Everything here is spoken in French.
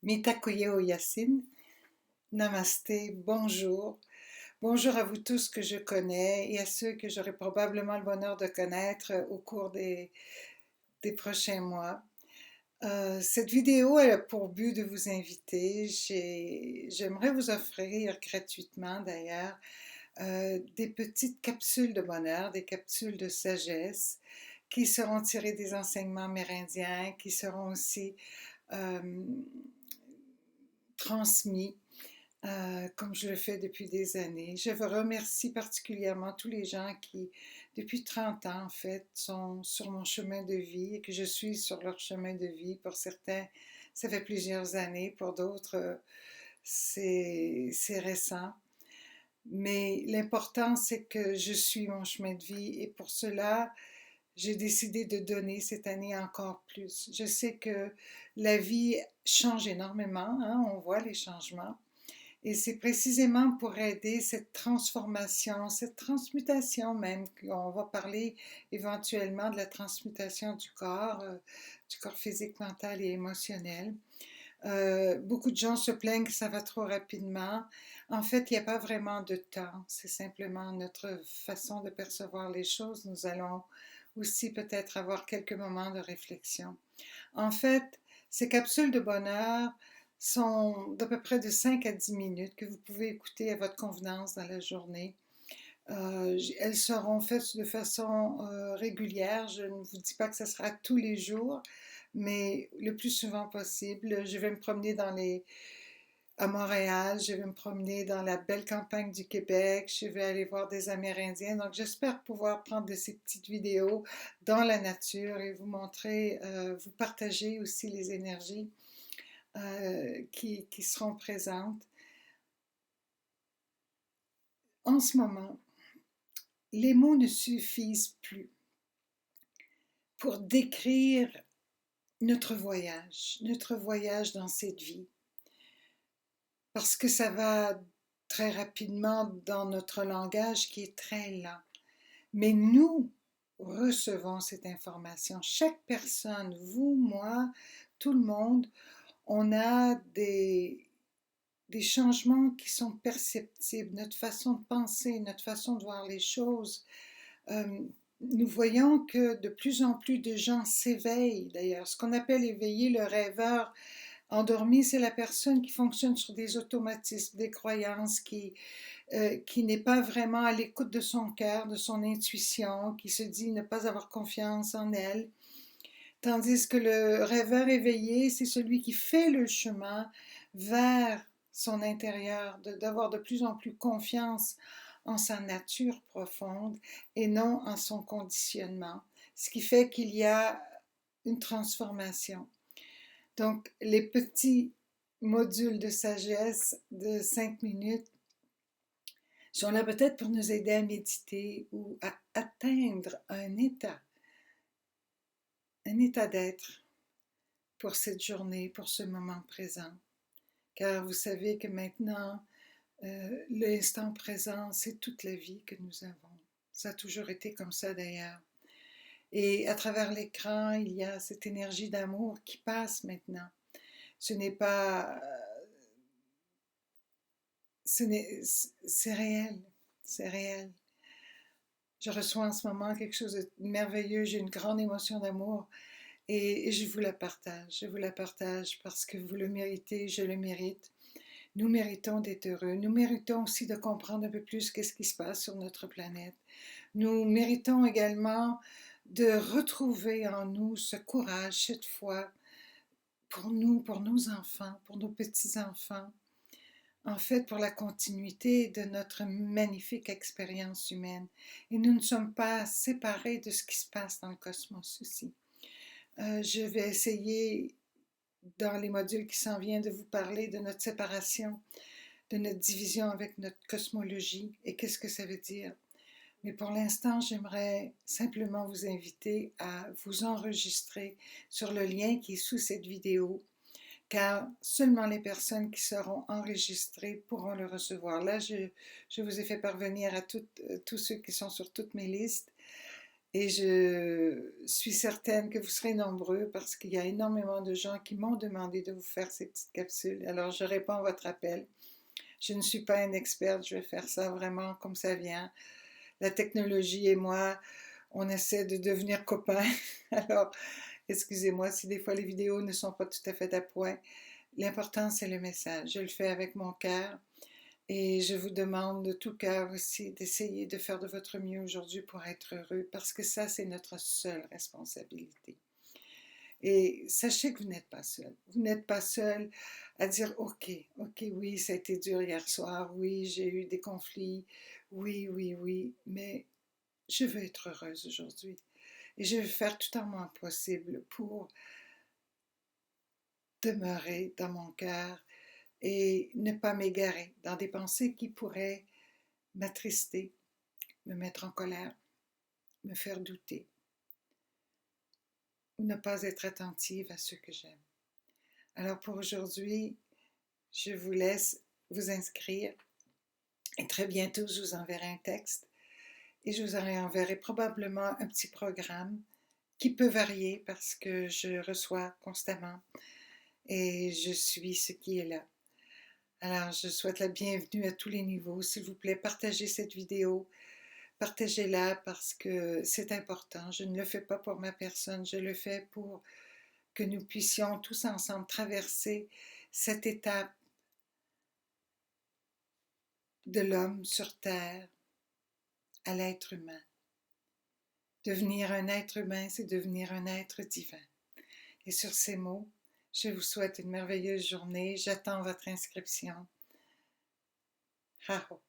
Mitakoye Oyasin, Namasté, bonjour. Bonjour à vous tous que je connais et à ceux que j'aurai probablement le bonheur de connaître au cours des prochains mois. Cette vidéo elle a pour but de vous inviter. J'aimerais vous offrir gratuitement d'ailleurs des petites capsules de bonheur, des capsules de sagesse qui seront tirées des enseignements amérindiens, qui seront aussi euh, transmis comme je le fais depuis des années. Je vous remercie particulièrement tous les gens qui, depuis 30 ans en fait, sont sur mon chemin de vie et que je suis sur leur chemin de vie. Pour certains, ça fait plusieurs années, pour d'autres, c'est récent. Mais l'important, c'est que je suis mon chemin de vie et pour cela, j'ai décidé de donner cette année encore plus. Je sais que la vie change énormément, hein, on voit les changements. Et c'est précisément pour aider cette transformation, cette transmutation même, qu'on va parler éventuellement de la transmutation du corps physique, mental et émotionnel. Beaucoup de gens se plaignent que ça va trop rapidement. En fait, il n'y a pas vraiment de temps, c'est simplement notre façon de percevoir les choses. Nous allons aussi peut-être avoir quelques moments de réflexion. En fait, ces capsules de bonheur sont d'à peu près de 5 à 10 minutes que vous pouvez écouter à votre convenance dans la journée. Elles seront faites de façon régulière. Je ne vous dis pas que ce sera tous les jours, mais le plus souvent possible. Je vais me promener à Montréal, je vais me promener dans la belle campagne du Québec, je vais aller voir des Amérindiens. Donc j'espère pouvoir prendre de ces petites vidéos dans la nature et vous montrer, vous partager aussi les énergies qui seront présentes. En ce moment, les mots ne suffisent plus pour décrire notre voyage dans cette vie, parce que ça va très rapidement dans notre langage qui est très lent. Mais nous recevons cette information. Chaque personne, vous, moi, tout le monde, on a des changements qui sont perceptibles. Notre façon de penser, notre façon de voir les choses. Euh, Nous voyons que de plus en plus de gens s'éveillent, d'ailleurs. Ce qu'on appelle éveiller le rêveur endormi, c'est la personne qui fonctionne sur des automatismes, des croyances, qui n'est pas vraiment à l'écoute de son cœur, de son intuition, qui se dit ne pas avoir confiance en elle. Tandis que le rêveur éveillé, c'est celui qui fait le chemin vers son intérieur, d'avoir de plus en plus confiance en sa nature profonde et non en son conditionnement, ce qui fait qu'il y a une transformation. Donc, les petits modules de sagesse de 5 minutes sont là peut-être pour nous aider à méditer ou à atteindre un état d'être pour cette journée, pour ce moment présent. Car vous savez que maintenant, l'instant présent, c'est toute la vie que nous avons. Ça a toujours été comme ça d'ailleurs. Et à travers l'écran, il y a cette énergie d'amour qui passe maintenant. Ce n'est pas... C'est réel. C'est réel. Je reçois en ce moment quelque chose de merveilleux. J'ai une grande émotion d'amour et je vous la partage. Je vous la partage parce que vous le méritez, je le mérite. Nous méritons d'être heureux. Nous méritons aussi de comprendre un peu plus qu'est-ce qui se passe sur notre planète. Nous méritons également de retrouver en nous ce courage, cette foi, pour nous, pour nos enfants, pour nos petits-enfants, en fait pour la continuité de notre magnifique expérience humaine. Et nous ne sommes pas séparés de ce qui se passe dans le cosmos aussi. Je vais essayer dans les modules qui s'en viennent de vous parler de notre séparation, de notre division avec notre cosmologie et qu'est-ce que ça veut dire. Mais pour l'instant, j'aimerais simplement vous inviter à vous enregistrer sur le lien qui est sous cette vidéo, car seulement les personnes qui seront enregistrées pourront le recevoir. Là, je vous ai fait parvenir à tous ceux qui sont sur toutes mes listes Et je suis certaine que vous serez nombreux parce qu'il y a énormément de gens qui m'ont demandé de vous faire ces petites capsules. Alors, je réponds à votre appel. Je ne suis pas une experte, je vais faire ça vraiment comme ça vient. La technologie et moi, on essaie de devenir copains. Alors, excusez-moi si des fois les vidéos ne sont pas tout à fait à point. L'important, c'est le message. Je le fais avec mon cœur et je vous demande de tout cœur aussi d'essayer de faire de votre mieux aujourd'hui pour être heureux parce que ça, c'est notre seule responsabilité. Et sachez que vous n'êtes pas seul. Vous n'êtes pas seul à dire, OK, OK, oui, ça a été dur hier soir, oui, j'ai eu des conflits, oui, oui, oui, mais je veux être heureuse aujourd'hui. Et je vais faire tout en mon possible pour demeurer dans mon cœur et ne pas m'égarer dans des pensées qui pourraient m'attrister, me mettre en colère, me faire douter ou ne pas être attentive à ceux que j'aime. Alors pour aujourd'hui, je vous laisse vous inscrire et très bientôt je vous enverrai un texte et je vous enverrai probablement un petit programme qui peut varier parce que je reçois constamment et je suis ce qui est là. Alors, je souhaite la bienvenue à tous les niveaux. S'il vous plaît, partagez cette vidéo, partagez-la parce que c'est important. Je ne le fais pas pour ma personne, je le fais pour que nous puissions tous ensemble traverser cette étape de l'homme sur terre à l'être humain. Devenir un être humain, c'est devenir un être divin. Et sur ces mots, je vous souhaite une merveilleuse journée. J'attends votre inscription. Hao.